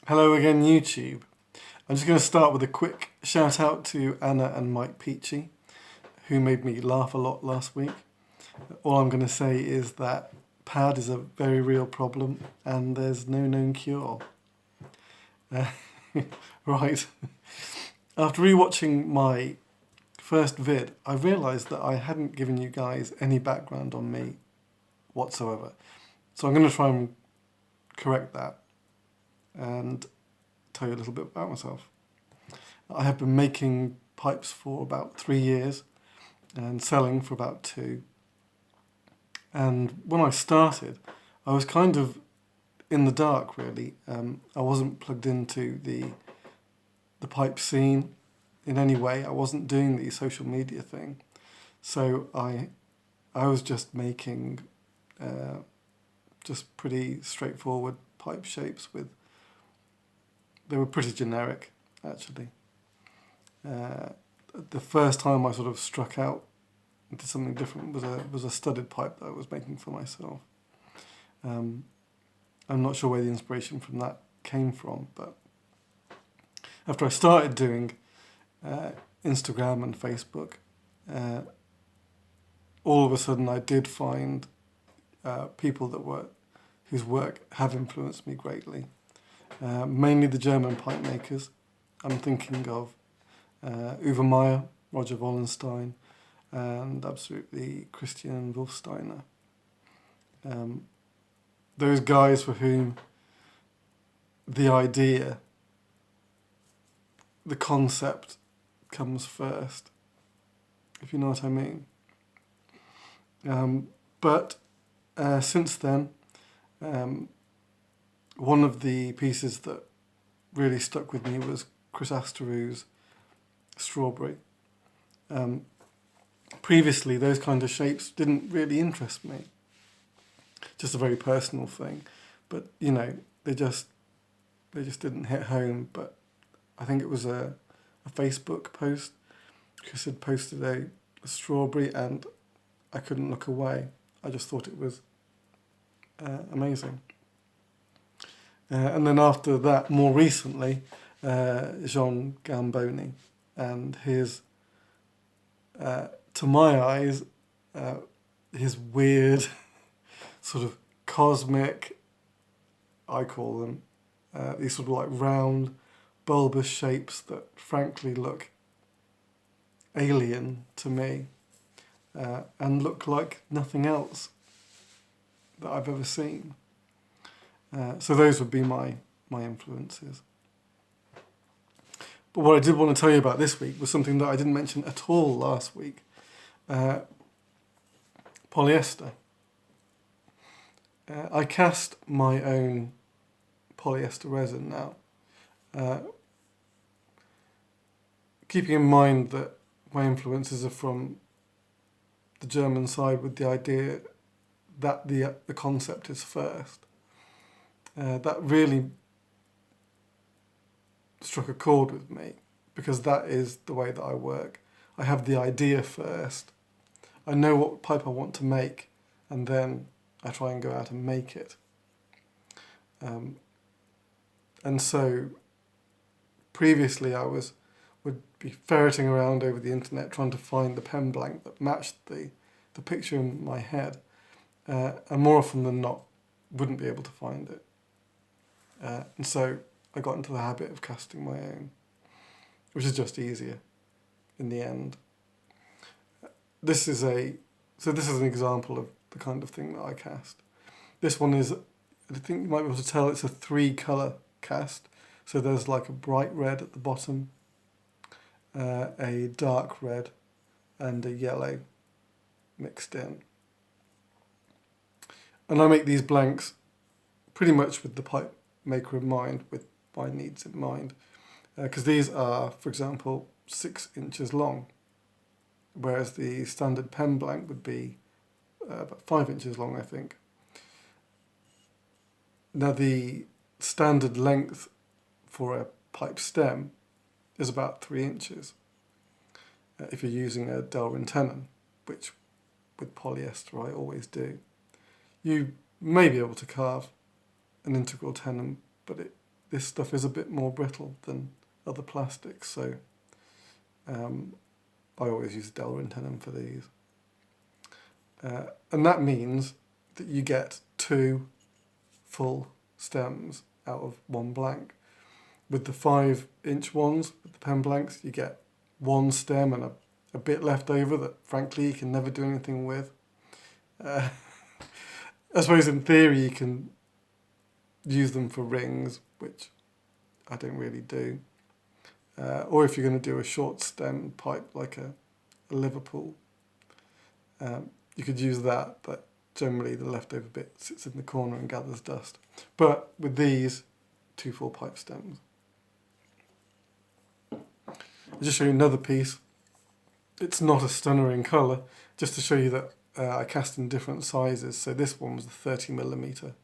Hello again, YouTube. I'm just going to start with a quick shout out to Anna and Mike Peachy, who made me laugh a lot last week. All I'm going to say is that PAD is a very real problem and there's no known cure. Uh, right. After rewatching my first vid, I realised that I hadn't given you guys any background on me whatsoever. So I'm going to try and correct that and tell you a little bit about myself. I have been making pipes for about 3 years and selling for about 2. And when I started, I was kind of in the dark, really. I wasn't plugged into the pipe scene in any way. I wasn't doing the social media thing. So I was just making just pretty straightforward pipe shapes they were pretty generic, actually. The first time I sort of struck out into something different was a studded pipe that I was making for myself. I'm not sure where the inspiration from that came from, but after I started doing Instagram and Facebook, all of a sudden I did find people whose work have influenced me greatly. Mainly the German pipe makers. I'm thinking of Uwe Meyer, Roger Wallenstein, and absolutely Christian Wolfsteiner. Those guys for whom the idea, the concept comes first, if you know what I mean. But since then, one of the pieces that really stuck with me was Chris Asterou's Strawberry. Previously, those kind of shapes didn't really interest me. Just a very personal thing. But, they just didn't hit home. But I think it was a Facebook post. Chris had posted a strawberry and I couldn't look away. I just thought it was amazing. And then after that, more recently, Jean Gamboni and his, to my eyes, his weird sort of cosmic, I call them, these sort of like round, bulbous shapes that frankly look alien to me and look like nothing else that I've ever seen. So those would be my influences. But what I did want to tell you about this week was something that I didn't mention at all last week. Polyester. I cast my own polyester resin now. Keeping in mind that my influences are from the German side with the idea that the concept is first. That really struck a chord with me because that is the way that I work. I have the idea first. I know what pipe I want to make and then I try and go out and make it. And so previously I would be ferreting around over the internet trying to find the pen blank that matched the picture in my head. And more often than not, wouldn't be able to find it. And so I got into the habit of casting my own, which is just easier in the end. This is an example of the kind of thing that I cast. This one is, I think you might be able to tell, it's a 3-colour cast. So there's like a bright red at the bottom, a dark red, and a yellow mixed in. And I make these blanks pretty much with the pipe maker in mind, with my needs in mind. Because these are, for example, 6 inches long, whereas the standard pen blank would be about 5 inches long, I think. Now the standard length for a pipe stem is about 3 inches if you're using a Delrin tenon, which with polyester I always do. You may be able to carve an integral tenon, but this stuff is a bit more brittle than other plastics, so I always use Delrintenum for these. And that means that you get 2 full stems out of 1 blank. With the 5-inch ones, with the pen blanks, you get 1 stem and a bit left over that frankly you can never do anything with. I suppose in theory you can use them for rings, which I don't really do. Or if you're going to do a short stem pipe like a Liverpool, you could use that, but generally the leftover bit sits in the corner and gathers dust. But with these, 2 full pipe stems. I'll just show you another piece. It's not a stunner in colour, just to show you that I cast in different sizes. So this one was a 30mm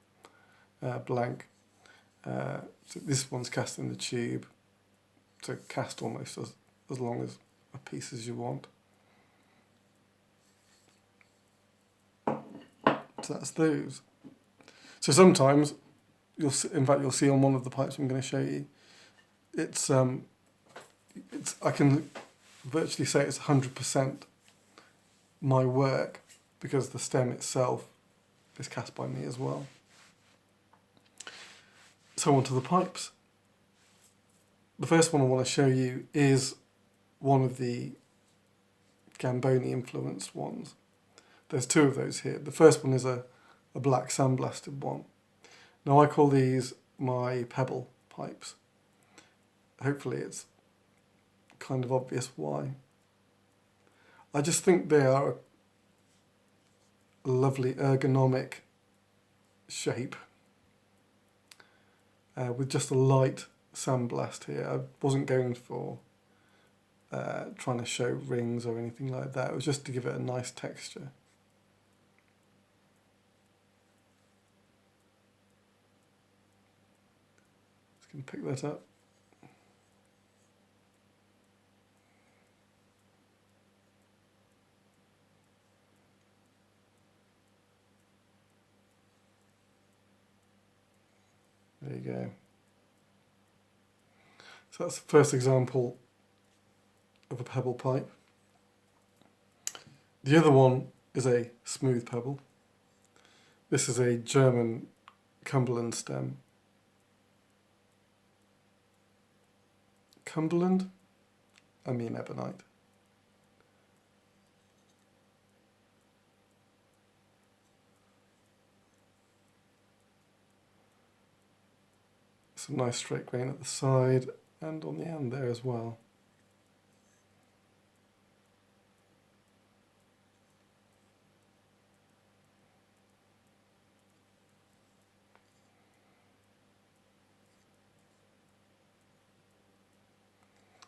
blank. So this one's cast in the tube, so cast almost as long as a piece as you want. So that's those. So sometimes you'll see on one of the pipes I'm going to show you, it's I can virtually say it's 100% my work because the stem itself is cast by me as well. So on to the pipes. The first one I want to show you is one of the Gamboni influenced ones. There's 2 of those here. The first one is a black sandblasted one. Now I call these my Pebble pipes. Hopefully it's kind of obvious why. I just think they are a lovely ergonomic shape with just a light sandblast here. I wasn't going for trying to show rings or anything like that. It was just to give it a nice texture. Just going to pick that up. There you go. So that's the first example of a pebble pipe. The other one is a smooth pebble. This is a German Cumberland stem. Cumberland? I mean ebonite. Some nice straight grain at the side and on the end there as well.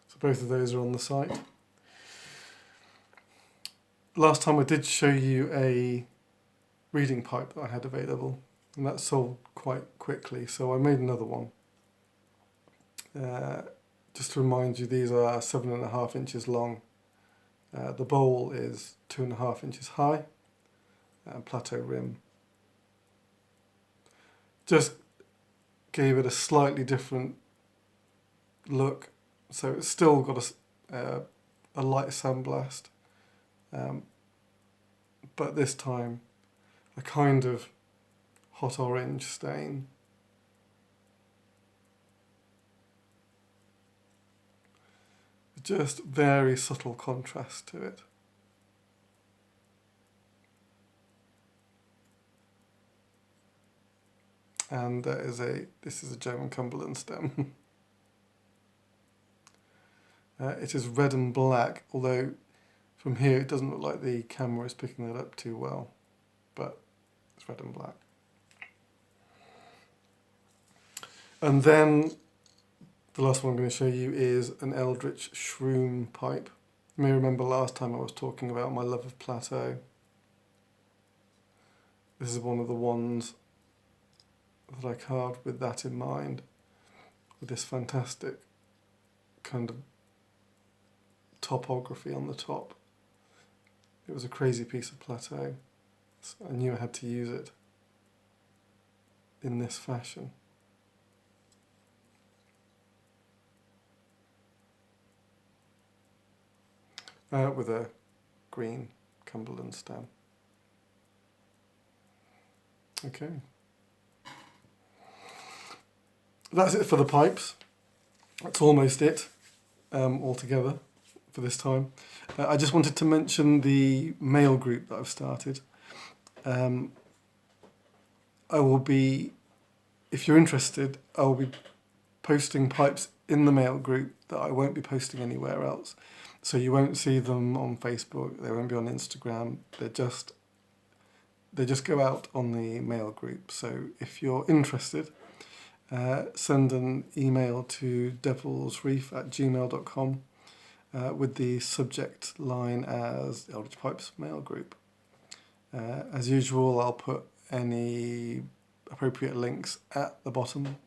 So both of those are on the site. Last time I did show you a reading pipe that I had available, and that sold quite quickly, so I made another one. Just to remind you, these are 7.5 inches long. The bowl is 2.5 inches high, Plateau rim. Just gave it a slightly different look, so it's still got a light sandblast, but this time a kind of hot orange stain. Just very subtle contrast to it. And this is a German Cumberland stem. It is red and black, although from here it doesn't look like the camera is picking that up too well, but it's red and black. And then the last one I'm going to show you is an Eldritch shroom pipe. You may remember last time I was talking about my love of Plateau. This is one of the ones that I carved with that in mind, with this fantastic kind of topography on the top. It was a crazy piece of Plateau, so I knew I had to use it in this fashion. with a green Cumberland stem. Okay. That's it for the pipes. That's almost it altogether for this time. I just wanted to mention the mail group that I've started. I will be, if you're interested, I will be posting pipes in the mail group that I won't be posting anywhere else. So you won't see them on Facebook, they won't be on Instagram, they just go out on the mail group. So if you're interested, send an email to devilsreef@gmail.com with the subject line as Eldritch Pipes mail group. As usual, I'll put any appropriate links at the bottom,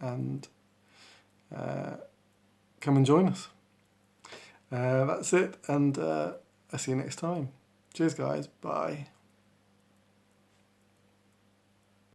and come and join us. That's it, and I'll see you next time. Cheers guys, bye.